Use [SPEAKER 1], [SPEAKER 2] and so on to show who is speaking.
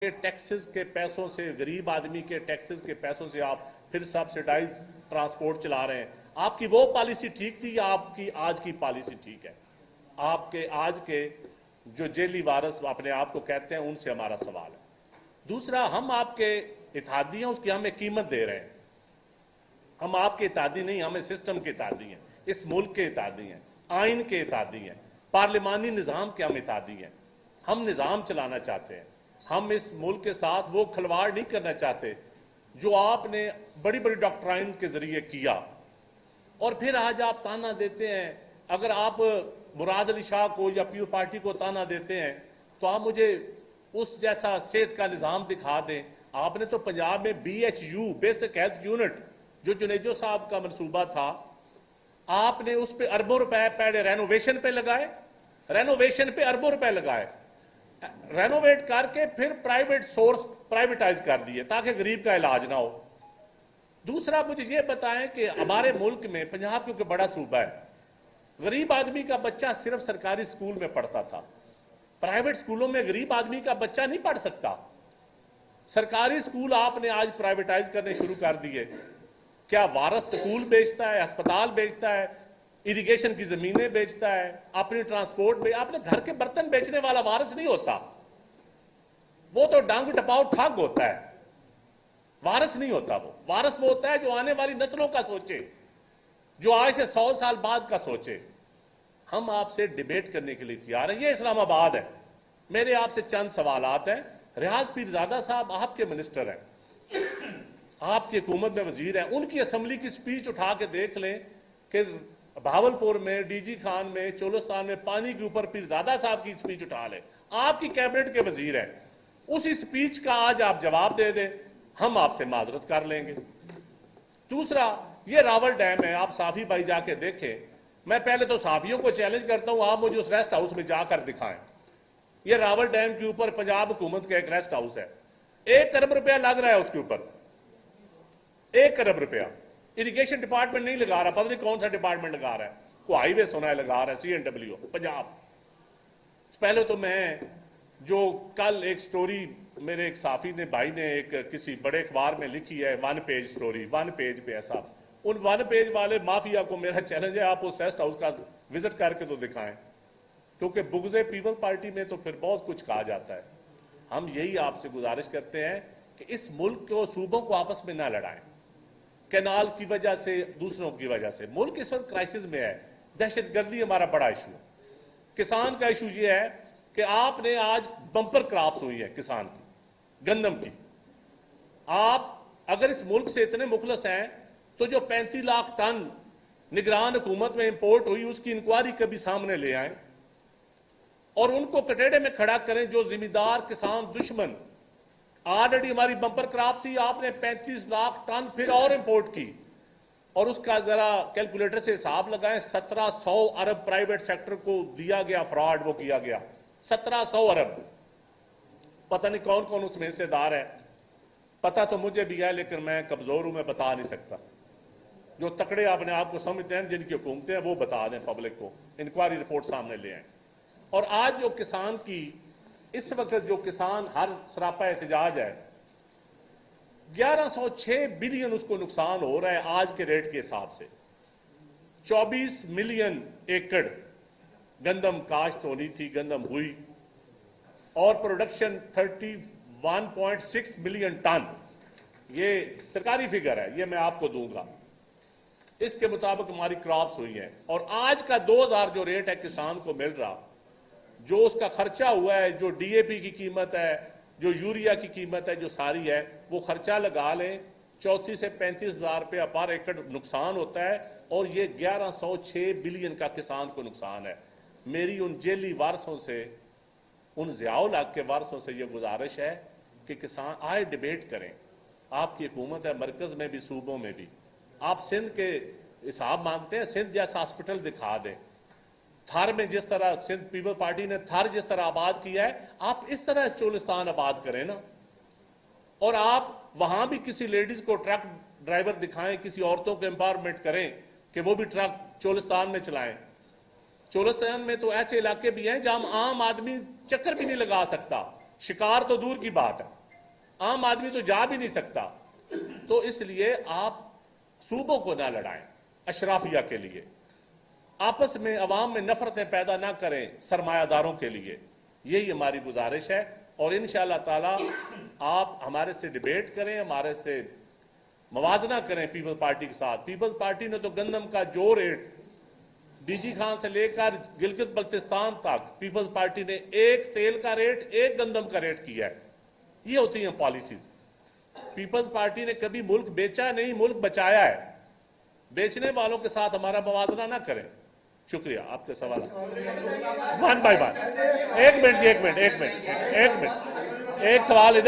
[SPEAKER 1] के टैक्सेस के पैसों से, गरीब आदमी के टैक्सेस के पैसों से आप फिर सब्सिडाइज ट्रांसपोर्ट चला रहे हैं। आपकी वो पॉलिसी ठीक थी या आपकी आज की पॉलिसी ठीक है? आपके आज के जो जेली वारस अपने आप को कहते हैं उनसे हमारा सवाल है। दूसरा, हम आपके इत्तेहादी हैं, उसकी हमें कीमत दे रहे हैं। हम आपके इत्तेहादी नहीं, हमें सिस्टम के इत्तेहादी हैं, इस मुल्क के इत्तेहादी हैं, आइन के इत्तेहादी हैं, पार्लिमानी निज़ाम के हम इत्तेहादी हैं। हम निज़ाम चलाना चाहते हैं। हम इस मुल्क के साथ वो खिलवाड़ नहीं करना चाहते जो आपने बड़ी बड़ी डॉक्ट्राइन के जरिए किया। और फिर आज आप ताना देते हैं। अगर आप मुराद अली शाह को या पीओ पार्टी को ताना देते हैं तो आप मुझे उस जैसा सेहत का निज़ाम दिखा दें। आपने तो पंजाब में BHU, बेसिक हेल्थ यूनिट, जो जुनेजो साहब का मनसूबा था, आपने उस पर अरबों रुपए पहले रेनोवेशन पे लगाए, रेनोवेशन पे अरबों रुपए लगाए, रेनोवेट करके फिर प्राइवेट सोर्स प्राइवेटाइज कर दिए ताकि गरीब का इलाज ना हो। दूसरा, मुझे ये बताएं कि हमारे मुल्क में, पंजाब क्योंकि बड़ा सूबा है, गरीब आदमी का बच्चा सिर्फ सरकारी स्कूल में पढ़ता था। प्राइवेट स्कूलों में गरीब आदमी का बच्चा नहीं पढ़ सकता। सरकारी स्कूल आपने आज प्राइवेटाइज करने शुरू कर दिए। क्या वारस स्कूल बेचता है, अस्पताल बेचता है, इरिगेशन की जमीनें बेचता है, अपनी ट्रांसपोर्ट में? आपने घर के बर्तन बेचने वाला वारस नहीं होता, वो तो डांग टपाओ ठग होता है, वारस नहीं होता। वो वारस वो होता है जो आने वाली नस्लों का सोचे, जो आज से 100 साल बाद का सोचे। हम आपसे डिबेट करने के लिए तैयार हैं। ये इस्लामाबाद है। मेरे आपसे चंद सवालात हैं। रियाज पीरजादा साहब आपके मिनिस्टर हैं, आपकी हुकूमत में वजीर हैं, उनकी असम्बली की स्पीच उठा के देख लें कि भावलपुर में, डीजी खान में, चोलिस्तान में पानी के ऊपर पीरजादा साहब की स्पीच उठा ले। आपकी कैबिनेट के वजीर हैं, उसी स्पीच का आज आप जवाब दे दें, हम आपसे माजरत कर लेंगे। दूसरा, ये रावल डैम है, आप साफी भाई जाके देखें। मैं पहले तो साफियों को चैलेंज करता हूं, आप मुझे उस रेस्ट हाउस में जाकर दिखाएं। ये रावल डैम के ऊपर पंजाब हुकूमत का एक रेस्ट हाउस है, 1 अरब रुपया लग रहा है उसके ऊपर, 1 अरब रुपया। इरिगेशन डिपार्टमेंट नहीं लगा रहा, पता नहीं कौन सा डिपार्टमेंट लगा रहा है, को हाईवे सुना है लगा रहा है, CNW पंजाब। पहले तो मैं जो कल एक स्टोरी मेरे एक साफी ने, भाई ने एक किसी बड़े अखबार में लिखी है, 1 पेज स्टोरी, 1 पेज पे है साहब, उन 1 पेज वाले माफिया को मेरा चैलेंज है, आप उस रेस्ट हाउस का विजिट करके तो दिखाएं, क्योंकि बुग़्ज़े पीपल पार्टी में तो फिर बहुत कुछ कहा जाता है। हम यही आपसे गुजारिश करते हैं कि इस मुल्क को, सूबों को आपस में ना लड़ाएं, कैनाल की वजह से, दूसरों की वजह से। मुल्क इस वक्त क्राइसिस में है। दहशतगर्दी हमारा बड़ा इशू है। किसान का इशू ये है कि आपने आज बंपर क्रॉप्स हुई है किसान की, गंदम की। आप अगर इस मुल्क से इतने मुखलस हैं तो जो 35 लाख टन निगरान हुकूमत में इंपोर्ट हुई, उसकी इंक्वायरी कभी सामने ले आए और उनको कटेड़े में खड़ा करें। जो जिम्मेदार किसान दुश्मन, ऑलरेडी हमारी बंपर क्रॉप थी, आपने 35 लाख टन फिर और इंपोर्ट की, और उसका जरा कैलकुलेटर से हिसाब लगाएं, 1700 अरब प्राइवेट सेक्टर को दिया गया, फ्रॉड वो किया गया, 1700 अरब। पता नहीं कौन कौन उसमें हिस्सेदार है, पता तो मुझे भी है, लेकिन मैं कमजोर हूं, मैं बता नहीं सकता। जो तकड़े अपने आप को समझते हैं, जिनकी हुकूमतें हैं, वो बता दें पब्लिक को, इंक्वायरी रिपोर्ट सामने ले आए। और आज जो किसान की, इस वक्त जो किसान हर सरापा एहतजाज है, 1106 बिलियन उसको नुकसान हो रहा है आज के रेट के हिसाब से। 24 मिलियन एकड़ गंदम काश्त होनी थी, गंदम हुई, और प्रोडक्शन 31.6 मिलियन टन। ये सरकारी फिगर है, ये मैं आपको दूंगा। इसके मुताबिक हमारी क्रॉप्स हुई हैं, और आज का 2000 जो रेट है किसान को मिल रहा, जो उसका खर्चा हुआ है, जो DAP की कीमत है, जो यूरिया की कीमत है, जो सारी है, वो खर्चा लगा लें, 34 से 35 हजार रुपया पर एकड़ नुकसान होता है, और ये 1106 बिलियन का किसान को नुकसान है। मेरी उन जेली वारसों से, उन ज़ियाउल हक के वारसों से ये गुजारिश है कि किसान आए, डिबेट करें। आपकी हुकूमत है मरकज में भी, सूबों में भी। आप सिंध के हिसाब मांगते हैं, सिंध जैसा हॉस्पिटल दिखा दें। थार में जिस तरह सिंध पीपल पार्टी ने थार जिस तरह आबाद किया है, आप इस तरह चोलिस्तान आबाद करें ना। और आप वहां भी किसी लेडीज को ट्रक ड्राइवर दिखाएं, किसी औरतों को एम्पावरमेंट करें कि वो भी ट्रक चोलिस्तान में चलाएं। चोलिस्तान में तो ऐसे इलाके भी हैं जहां आम आदमी चक्कर भी नहीं लगा सकता, शिकार तो दूर की बात है, आम आदमी तो जा भी नहीं सकता। तो इसलिए आप सूबों को ना लड़ाएं अशराफिया के लिए, आपस में अवाम में नफरतें पैदा ना करें सरमायादारों के लिए, यही हमारी गुजारिश है। और इंशाअल्लाह ताला आप हमारे से डिबेट करें, हमारे से मवाजना करें पीपल्स पार्टी के साथ। पीपल्स पार्टी ने तो गंदम का जो रेट डीजी खान से लेकर गिलगित बल्तिस्तान तक पीपल्स पार्टी ने एक तेल का रेट, एक गंदम का रेट किया है। ये होती हैं पॉलिसीज। पीपल्स पार्टी ने कभी मुल्क बेचा नहीं, मुल्क बचाया है। बेचने वालों के साथ हमारा मवाजना ना करें। शुक्रिया। आपके सवाल वन बाय वन। एक मिनट, एक सवाल इधर